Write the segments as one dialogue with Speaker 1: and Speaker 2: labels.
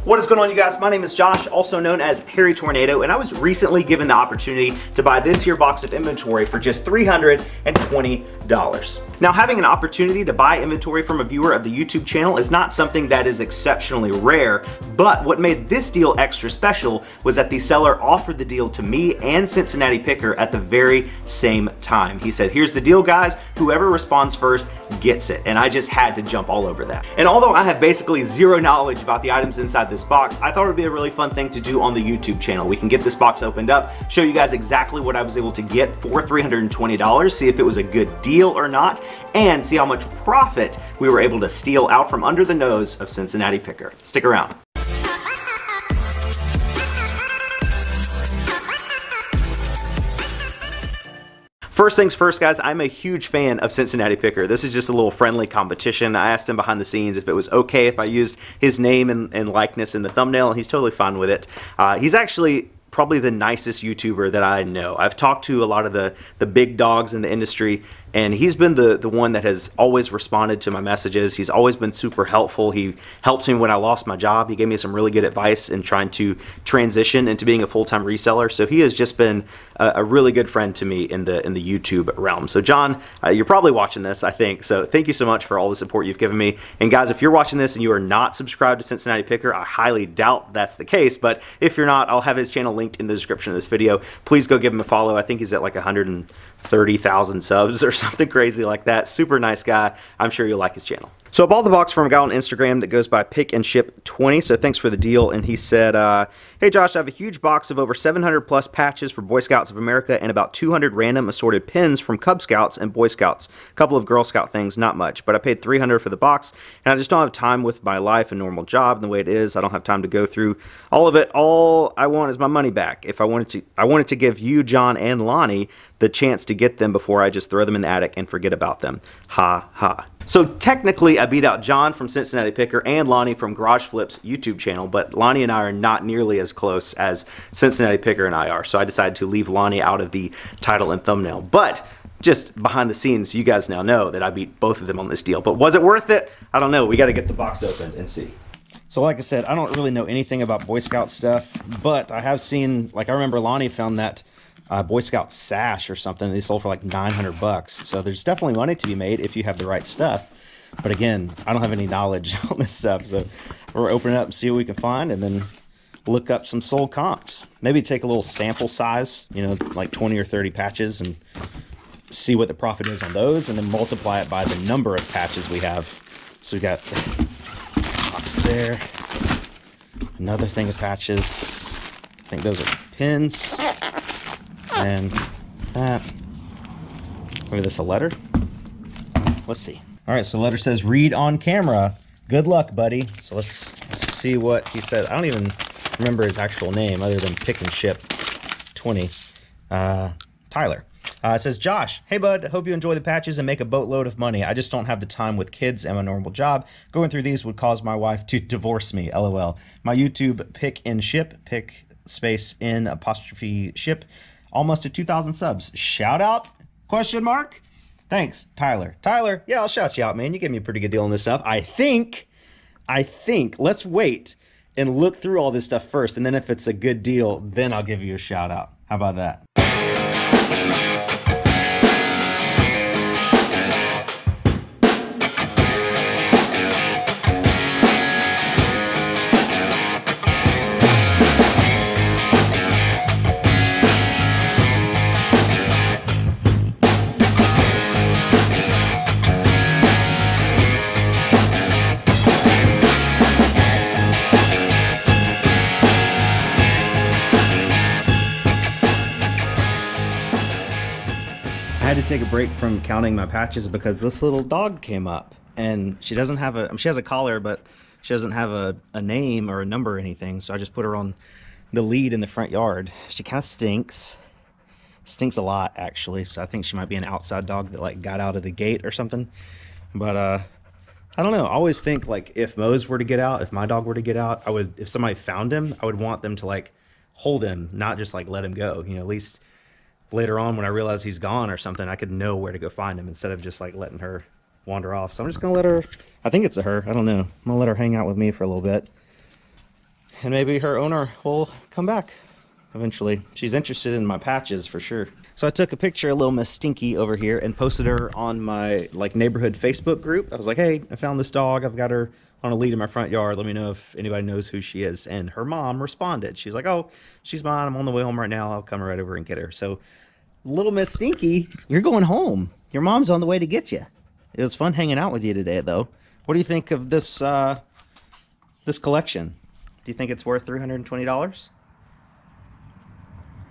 Speaker 1: What is going on, you guys? My name is Josh, also known as Hairytornado, and I was recently given the opportunity to buy this here box of inventory for just $320. Now, having an opportunity to buy inventory from a viewer of the YouTube channel is not something that is exceptionally rare, but what made this deal extra special was that the seller offered the deal to me and Cincinnati Picker at the very same time. He said, here's the deal, guys. Whoever responds first gets it. And I just had to jump all over that. And although I have basically zero knowledge about the items inside this box, I thought it would be a really fun thing to do on the YouTube channel. We can get this box opened up, show you guys exactly what I was able to get for $320, see if it was a good deal or not, and see how much profit we were able to steal out from under the nose of Cincinnati Picker. Stick around. First things first, guys, I'm a huge fan of Cincinnati Picker. This is just a little friendly competition. I asked him behind the scenes if it was okay if I used his name and likeness in the thumbnail, and he's totally fine with it. He's actually probably the nicest YouTuber that I know. I've talked to a lot of the big dogs in the industry, and he's been the one that has always responded to my messages. He's always been super helpful. He helped me when I lost my job. He gave me some really good advice in trying to transition into being a full-time reseller. So he has just been a really good friend to me in the YouTube realm. So John, you're probably watching this, I think. So thank you so much for all the support you've given me. And guys, if you're watching this and you are not subscribed to Cincinnati Picker, I highly doubt that's the case. But if you're not, I'll have his channel linked in the description of this video. Please go give him a follow. I think he's at like 130,000 subs or something crazy like that. Super nice guy. I'm sure you'll like his channel. So I bought the box from a guy on Instagram that goes by Pick and Ship 20, so thanks for the deal. And he said, hey Josh, I have a huge box of over 700 plus patches for Boy Scouts of America and about 200 random assorted pins from Cub Scouts and Boy Scouts. A couple of Girl Scout things, not much, but I paid $300 for the box, and I just don't have time with my life and normal job and the way it is. I don't have time to go through all of it. All I want is my money back. If I wanted to give you, John, and Lonnie the chance to get them before I just throw them in the attic and forget about them. Ha ha. So technically, I beat out John from Cincinnati Picker and Lonnie from Garage Flip's YouTube channel, but Lonnie and I are not nearly as close as Cincinnati Picker and I are, so I decided to leave Lonnie out of the title and thumbnail. But just behind the scenes, you guys now know that I beat both of them on this deal. But was it worth it? I don't know. We got to get the box opened and see. So like I said, I don't really know anything about Boy Scout stuff, but I have seen, like I remember Lonnie found that Boy Scout sash or something. They sold for like 900 bucks. So there's definitely money to be made if you have the right stuff. But again, I don't have any knowledge on this stuff. So we're opening it up and see what we can find, and then look up some sold comps. Maybe take a little sample size, you know, like 20 or 30 patches, and see what the profit is on those, and then multiply it by the number of patches we have. So we got the box there, another thing of patches. I think those are pins. And that. Maybe this a letter? Let's see. All right, so the letter says, read on camera. Good luck, buddy. So let's see what he said. I don't even remember his actual name other than Pick and Ship 20. Tyler. It says, Josh, hey bud, hope you enjoy the patches and make a boatload of money. I just don't have the time with kids and my normal job. Going through these would cause my wife to divorce me, LOL. My YouTube Pick and Ship, pick space in apostrophe ship, almost to 2,000 subs. Shout out? Question mark? Thanks, Tyler. Tyler, yeah, I'll shout you out, man. You gave me a pretty good deal on this stuff. I think, let's wait and look through all this stuff first, and then if it's a good deal, then I'll give you a shout out. How about that? I had to take a break from counting my patches because this little dog came up, and she doesn't have a, she has a collar, but she doesn't have a name or a number or anything. So I just put her on the lead in the front yard. She kind of stinks a lot actually. So I think she might be an outside dog that like got out of the gate or something. But I don't know. I always think like if Mose were to get out, if my dog were to get out, I would, if somebody found him, I would want them to like hold him, not just like let him go. You know, at least later on when I realize he's gone or something, I could know where to go find him instead of just like letting her wander off. So I'm just gonna let her, I think it's a her, I don't know. I'm gonna let her hang out with me for a little bit. and maybe her owner will come back eventually. She's interested in my patches for sure. So I took a picture of little Miss Stinky over here and posted her on my like neighborhood Facebook group. I was like, hey, I found this dog. I've got her on a lead in my front yard. Let me know if anybody knows who she is. And her mom responded. She's like, oh, she's mine. I'm on the way home right now. I'll come right over and get her. So little Miss Stinky, you're going home. Your mom's on the way to get you. It was fun hanging out with you today, though. What do you think of this this collection? Do you think it's worth $320?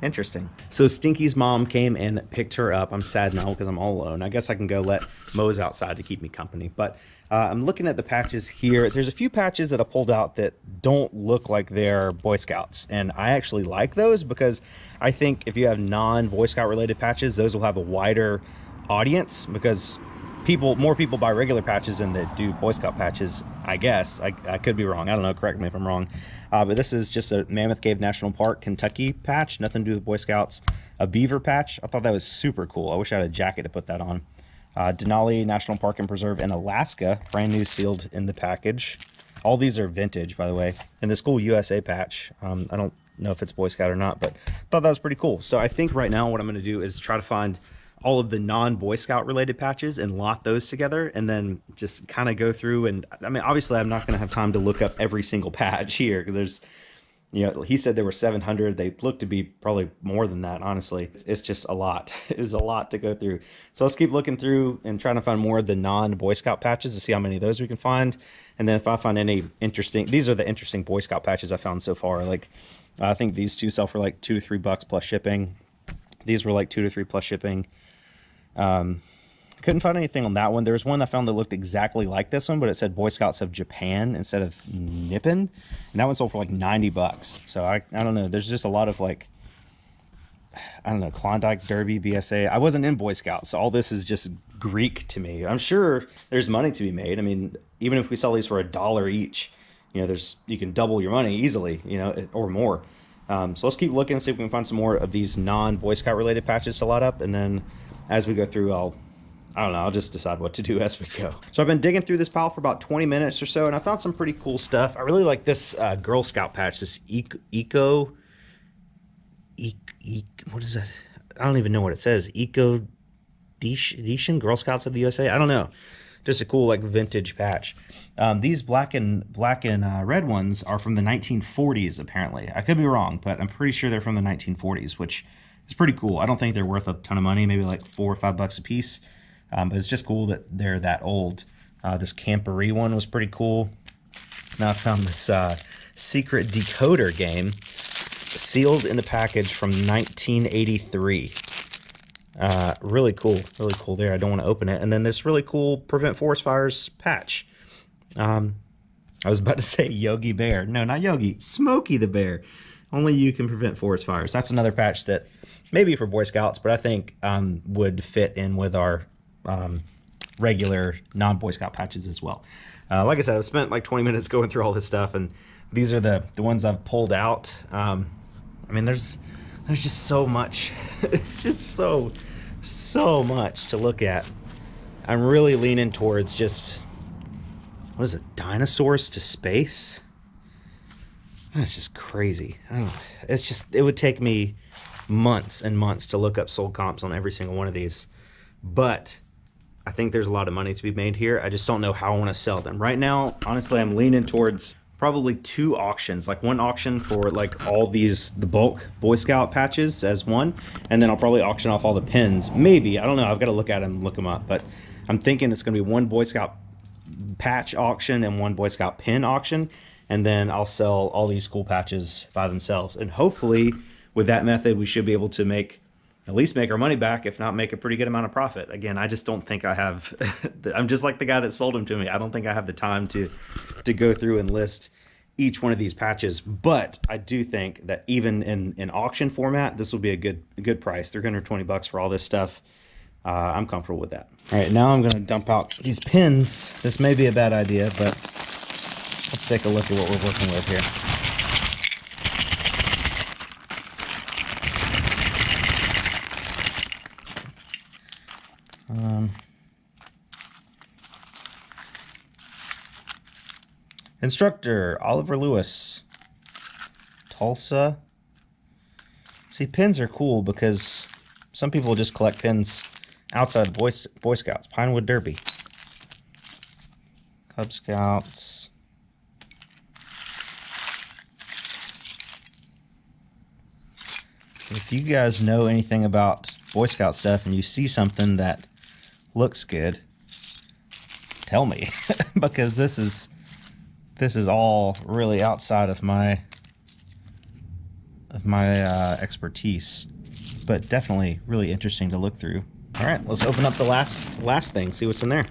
Speaker 1: Interesting. So Stinky's mom came and picked her up. I'm sad now because I'm all alone. I guess I can go let Mose outside to keep me company. But I'm looking at the patches here. There's a few patches that I pulled out that don't look like they're Boy Scouts. And I actually like those because I think if you have non-Boy Scout related patches, those will have a wider audience because more people buy regular patches than they do Boy Scout patches, I guess. I could be wrong. I don't know. Correct me if I'm wrong. But this is just a Mammoth Cave National Park, Kentucky patch. Nothing to do with Boy Scouts. A beaver patch. I thought that was super cool. I wish I had a jacket to put that on. Denali National Park and Preserve in Alaska. Brand new, sealed in the package. All these are vintage, by the way. And this cool USA patch. I don't know if it's Boy Scout or not, but I thought that was pretty cool. So I think right now what I'm going to do is try to find all of the non-Boy Scout related patches and lot those together and then just kind of go through. And I mean, obviously I'm not going to have time to look up every single patch here because there's, you know, he said there were 700. They look to be probably more than that, honestly. It's just a lot. It is a lot to go through. So let's keep looking through and trying to find more of the non-Boy Scout patches to see how many of those we can find. And then if I find any interesting, these are the interesting Boy Scout patches I found so far. Like, I think these two sell for like $2 to $3 plus shipping. These were like $2 to $3 plus shipping. Couldn't find anything on that one. There was one I found that looked exactly like this one, but it said Boy Scouts of Japan instead of Nippon, and that one sold for like $90. So I don't know. There's just a lot of like, I don't know, Klondike Derby, BSA. I wasn't in Boy Scouts, so all this is just Greek to me. I'm sure there's money to be made. I mean, even if we sell these for $1 each, you know, you can double your money easily, you know, or more. So let's keep looking and see if we can find some more of these non-Boy Scout related patches to lot up, and then as we go through, I don't know, I'll just decide what to do as we go. So I've been digging through this pile for about 20 minutes or so, and I found some pretty cool stuff. I really like this Girl Scout patch, this what is that? I don't even know what it says. Eco Edition, Girl Scouts of the USA? I don't know. Just a cool like vintage patch. These black and red ones are from the 1940s, apparently. I could be wrong, but I'm pretty sure they're from the 1940s, which is pretty cool. I don't think they're worth a ton of money, maybe like $4 or $5 a piece. But it's just cool that they're that old. This Camporee one was pretty cool. Now I found this secret decoder game sealed in the package from 1983. Really cool there. I don't want to open it. And then this really cool Prevent Forest Fires patch. I was about to say Yogi Bear. No, not Yogi. Smokey the Bear. Only you can prevent forest fires. That's another patch that maybe for Boy Scouts, but I think would fit in with our regular non-Boy Scout patches as well. Like I said, I've spent like 20 minutes going through all this stuff, and these are the ones I've pulled out. I mean, there's just so much. It's just so much to look at. I'm really leaning towards just, what is it, dinosaurs to space? That's just crazy. I don't know. It would take me months and months to look up sold comps on every single one of these. But I think there's a lot of money to be made here. I just don't know how I want to sell them. Right now, honestly, I'm leaning towards probably 2 auctions. Like one auction for like all these, the bulk Boy Scout patches as one. And then I'll probably auction off all the pins. Maybe. I don't know. I've got to look at them and look them up. But I'm thinking it's going to be one Boy Scout patch auction and one Boy Scout pin auction. And then I'll sell all these cool patches by themselves. And hopefully with that method, we should be able to at least make our money back, if not make a pretty good amount of profit. Again, I just don't think I have, I'm just like the guy that sold them to me. I don't think I have the time to go through and list each one of these patches. But I do think that even in auction format, this will be a good price. $320 for all this stuff. I'm comfortable with that. All right, now I'm gonna dump out these pins. This may be a bad idea, but let's take a look at what we're working with here. Instructor Oliver Lewis. Tulsa. See, pins are cool because some people just collect pins outside the Boy Scouts. Pinewood Derby. Cub Scouts. If you guys know anything about Boy Scout stuff and you see something that looks good, tell me. Because this is all really outside of my expertise, but definitely really interesting to look through. All right, let's open up the last thing, see what's in there.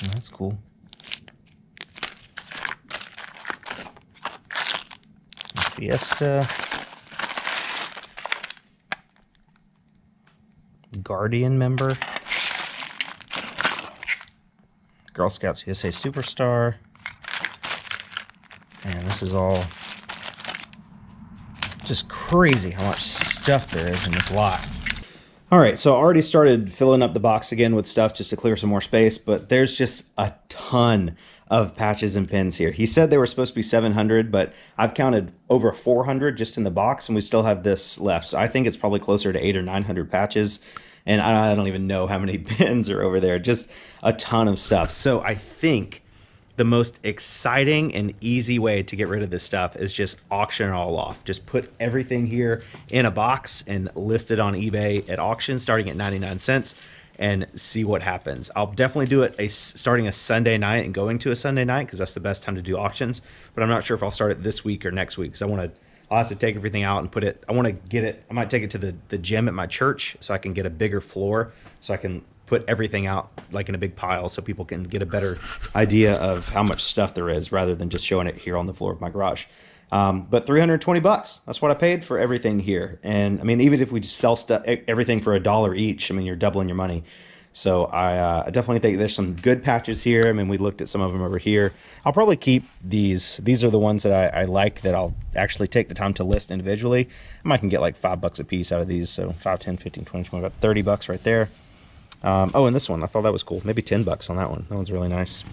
Speaker 1: Oh, that's cool. Fiesta. Guardian member. Girl Scouts USA Superstar. And this is all just crazy how much stuff there is in this lot. Alright, so I already started filling up the box again with stuff just to clear some more space, but there's just a ton of patches and pins here. He said they were supposed to be 700, but I've counted over 400 just in the box, and we still have this left. So I think it's probably closer to 800 or 900 patches, and I don't even know how many pins are over there. Just a ton of stuff. So I think the most exciting and easy way to get rid of this stuff is just auction it all off. Just put everything here in a box and list it on eBay at auction starting at 99 cents and see what happens. I'll definitely do it starting a Sunday night and going to a Sunday night because that's the best time to do auctions. But I'm not sure if I'll start it this week or next week because I'll have to take everything out and put it, I might take it to the gym at my church so I can get a bigger floor so I can put everything out like in a big pile so people can get a better idea of how much stuff there is rather than just showing it here on the floor of my garage. But 320 bucks, that's what I paid for everything here. And I mean, even if we just sell everything for $1 each, I mean, you're doubling your money. So I definitely think there's some good patches here. I mean, we looked at some of them over here. I'll probably keep these. These are the ones that I like that I'll actually take the time to list individually. I might can get like $5 a piece out of these. So 5, 10, 15, 20, 20, about 30 bucks right there. Oh, and this one, I thought that was cool. Maybe 10 bucks on that one. That one's really nice.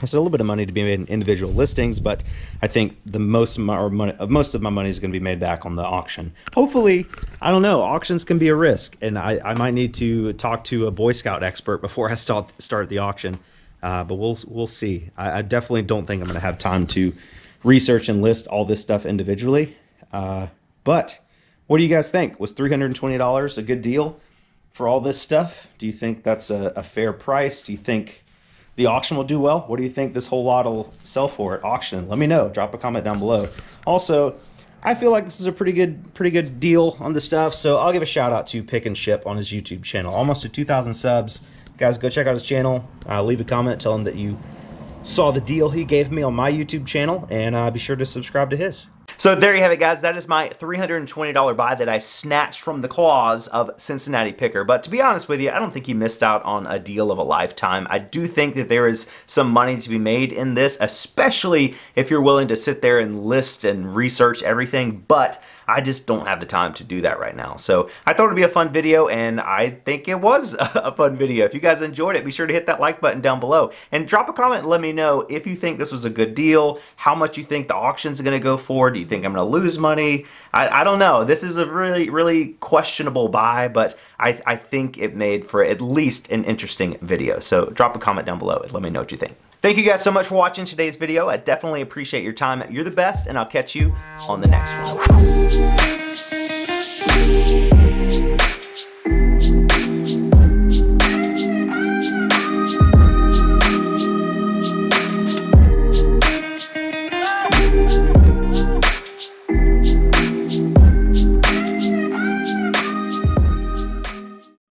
Speaker 1: It's a little bit of money to be made in individual listings, but I think most of my money is going to be made back on the auction. Hopefully, I don't know. Auctions can be a risk, and I might need to talk to a Boy Scout expert before I start the auction. But we'll see. I definitely don't think I'm going to have time to research and list all this stuff individually. But what do you guys think? Was $320 a good deal for all this stuff? Do you think that's a fair price? Do you think the auction will do well? What do you think this whole lot will sell for at auction? Let me know. Drop a comment down below. Also, I feel like this is a pretty good deal on the stuff, so I'll give a shout out to Pick and Ship on his YouTube channel. Almost to 2,000 subs. Guys, go check out his channel. Leave a comment. Tell him that you saw the deal he gave me on my YouTube channel, and be sure to subscribe to his. So there you have it, guys. That is my $320 buy that I snatched from the claws of Cincinnati Picker. But to be honest with you, I don't think he missed out on a deal of a lifetime. I do think that there is some money to be made in this, especially if you're willing to sit there and list and research everything. But I just don't have the time to do that right now. So I thought it'd be a fun video, and I think it was a fun video. If you guys enjoyed it, be sure to hit that like button down below and drop a comment and let me know if you think this was a good deal, how much you think the auction's going to go for. Do you think I'm going to lose money? I don't know. This is a really questionable buy, but I think it made for at least an interesting video. So drop a comment down below and let me know what you think. Thank you guys so much for watching today's video. I definitely appreciate your time. You're the best, and I'll catch you on the next one.